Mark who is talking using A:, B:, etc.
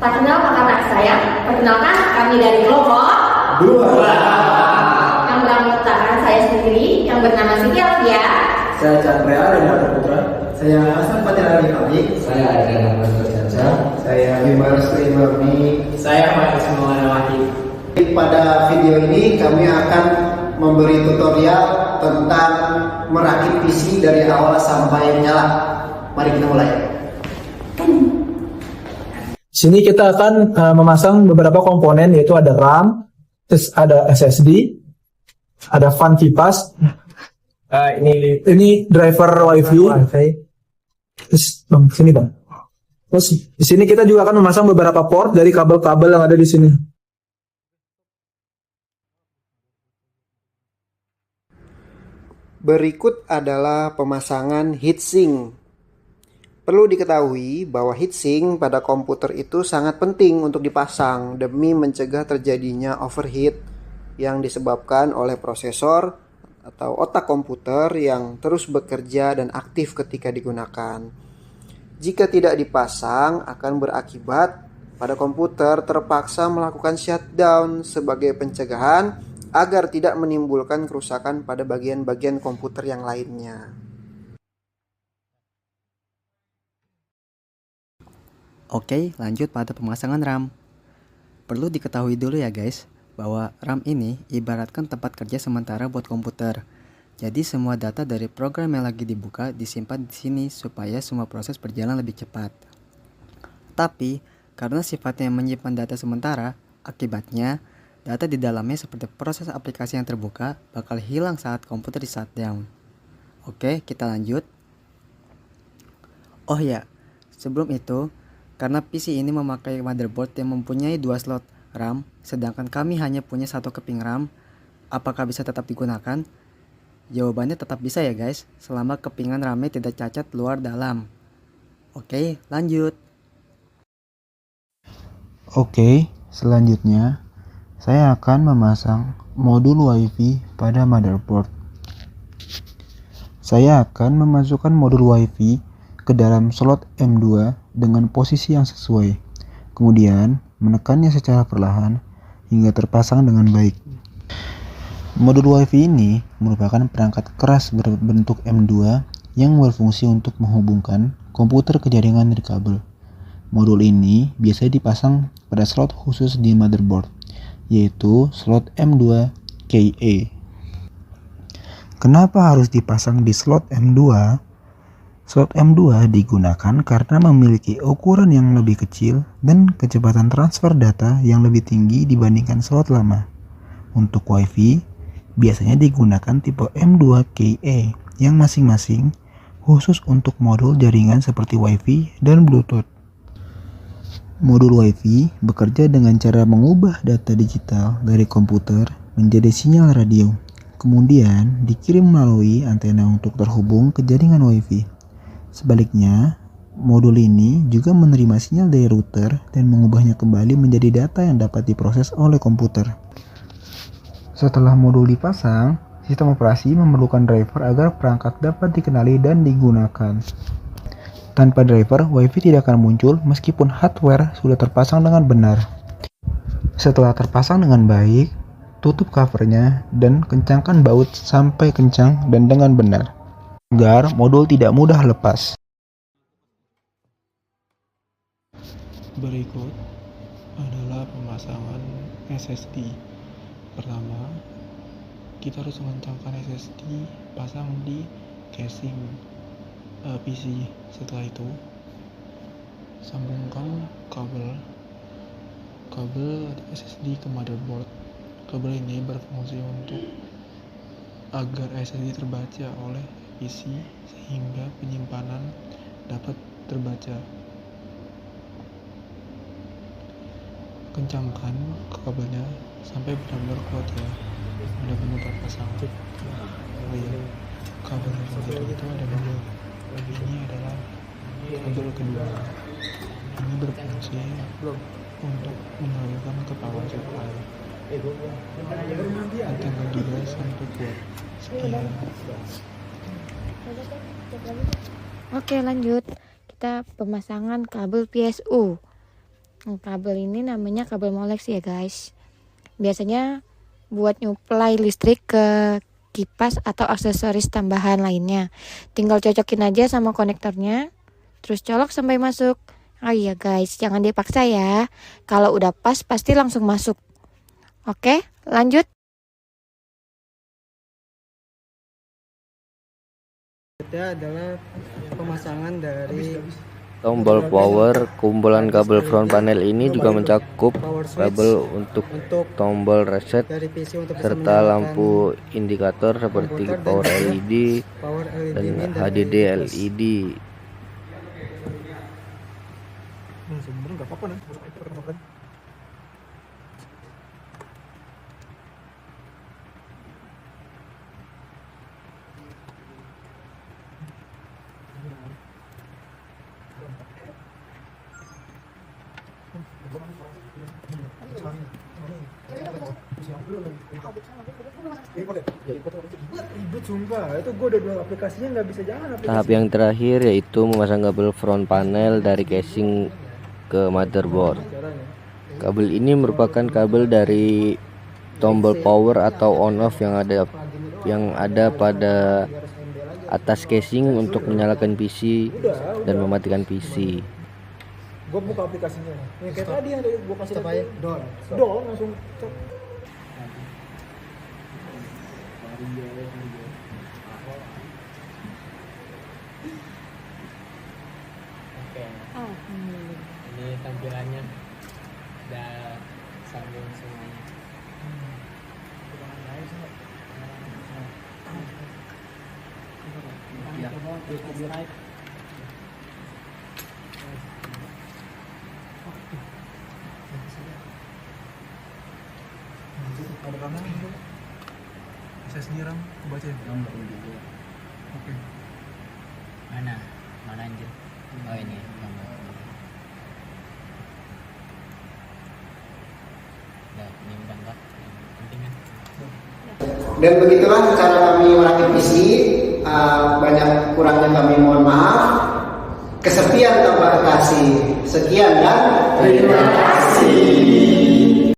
A: Kenal kakak saya, perkenalkan kami dari kelompok
B: Dua.
A: yang beranggotakan saya sendiri yang bernama Siti Alfia.
B: Saya Chandra Renata Putra. Saya Hasan Fatirani Fabrik.
C: Saya Adriana Prasetyo Caca.
B: Saya Bima Restri Marni.
C: Saya Ahmad Ismail Wahid.
B: Pada video ini kami akan memberi tutorial tentang merakit PC dari awal sampai nyala. Mari kita mulai.
D: Sini kita akan memasang beberapa komponen, yaitu ada RAM, terus ada SSD, ada fan kipas, ini driver WiFi. Terus bang, sini bang. Terus di sini kita juga akan memasang beberapa port dari kabel-kabel yang ada di sini.
B: Berikut adalah pemasangan heatsink. Perlu diketahui bahwa heatsink pada komputer itu sangat penting untuk dipasang demi mencegah terjadinya overheat yang disebabkan oleh prosesor atau otak komputer yang terus bekerja dan aktif ketika digunakan. Jika tidak dipasang akan berakibat pada komputer terpaksa melakukan shutdown sebagai pencegahan agar tidak menimbulkan kerusakan pada bagian-bagian komputer yang lainnya.
E: Oke, lanjut pada pemasangan RAM. Perlu diketahui dulu ya guys, bahwa RAM ini ibaratkan tempat kerja sementara buat komputer. Jadi semua data dari program yang lagi dibuka disimpan di sini supaya semua proses berjalan lebih cepat. Tapi, karena sifatnya menyimpan data sementara, akibatnya data di dalamnya seperti proses aplikasi yang terbuka bakal hilang saat komputer di shutdown. Oke, kita lanjut. Oh ya, sebelum itu, karena PC ini memakai motherboard yang mempunyai 2 slot RAM, sedangkan kami hanya punya 1 keping RAM, apakah bisa tetap digunakan? Jawabannya tetap bisa ya guys, selama kepingan RAM-nya tidak cacat luar dalam. Oke, lanjut.
F: Oke, selanjutnya saya akan memasang modul WiFi pada motherboard. Saya akan memasukkan modul WiFi ke dalam slot M2 dengan posisi yang sesuai, kemudian menekannya secara perlahan hingga terpasang dengan baik. Modul WiFi ini merupakan perangkat keras berbentuk M2 yang berfungsi untuk menghubungkan komputer ke jaringan nirkabel. Modul ini biasanya dipasang pada slot khusus di motherboard, yaitu slot M2 KA. Kenapa harus dipasang di slot M2? Slot M2 digunakan karena memiliki ukuran yang lebih kecil dan kecepatan transfer data yang lebih tinggi dibandingkan slot lama. Untuk WiFi, biasanya digunakan tipe M2 KA yang masing-masing khusus untuk modul jaringan seperti WiFi dan Bluetooth. Modul WiFi bekerja dengan cara mengubah data digital dari komputer menjadi sinyal radio, kemudian dikirim melalui antena untuk terhubung ke jaringan WiFi. Sebaliknya, modul ini juga menerima sinyal dari router dan mengubahnya kembali menjadi data yang dapat diproses oleh komputer. Setelah modul dipasang, sistem operasi memerlukan driver agar perangkat dapat dikenali dan digunakan. Tanpa driver, WiFi tidak akan muncul meskipun hardware sudah terpasang dengan benar. Setelah terpasang dengan baik, tutup covernya dan kencangkan baut sampai kencang dan dengan benar, agar modul tidak mudah lepas.
D: Berikut adalah pemasangan SSD. Pertama, kita harus mengencangkan SSD, pasang di casing PC. Setelah itu, sambungkan kabel SSD ke motherboard. Kabel ini berfungsi untuk agar SSD terbaca oleh PC sehingga penyimpanan dapat terbaca. Kencangkan kabelnya sampai benar-benar kuat ya, benar-benar terpasang. Oh iya, kabel yang satu itu ada 2. Ini adalah kabel kedua. Ini berfungsi untuk mengalirkan ke power supply. Kencangkan juga sampai kuat. Sekian.
G: Oke, lanjut. Kita pemasangan kabel PSU. Kabel ini namanya kabel Molex ya guys. Biasanya buat nyuplai listrik ke kipas atau aksesoris tambahan lainnya. Tinggal cocokin aja sama konektornya, terus colok sampai masuk. Oh iya guys, jangan dipaksa ya. Kalau udah pas pasti langsung masuk. Oke, lanjut.
E: Selanjutnya adalah pemasangan dari
H: Tombol power. Kumpulan kabel front panel ini juga mencakup
E: power switch
H: kabel untuk tombol reset
E: dari PC untuk bisa
H: serta
E: menyalakan
H: lampu indikator seperti
E: komputer dan
H: power
E: juga
H: LED
E: power LED
H: dan
E: min dan
H: HDD
E: LED plus.
H: LED.
D: Sebenarnya nggak apa-apa nih.
E: Ribet sumpah, itu gue udah bilang aplikasinya nggak bisa jalan.
H: Tahap yang terakhir yaitu memasang kabel front panel dari casing ke motherboard. Kabel ini merupakan kabel dari tombol power atau on off yang ada pada atas casing untuk menyalakan PC dan mematikan PC.
E: Gue buka aplikasinya. Ya, kayak tadi yang gue kasih lihat. Dol langsung.
C: Oke. Ini tampilannya udah sambung semuanya.
D: Ada kamera gitu. Saya sendiri Ram, aku baca ya. Oke.
C: Mana anjir? Oh ini gambar. Nah, ini udah enggak penting kan?
B: Dan begitulah cara kami merakit PC. Banyak kurangnya kami mohon maaf. Kesepian tanpa kasih. Sekian dan terima kasih.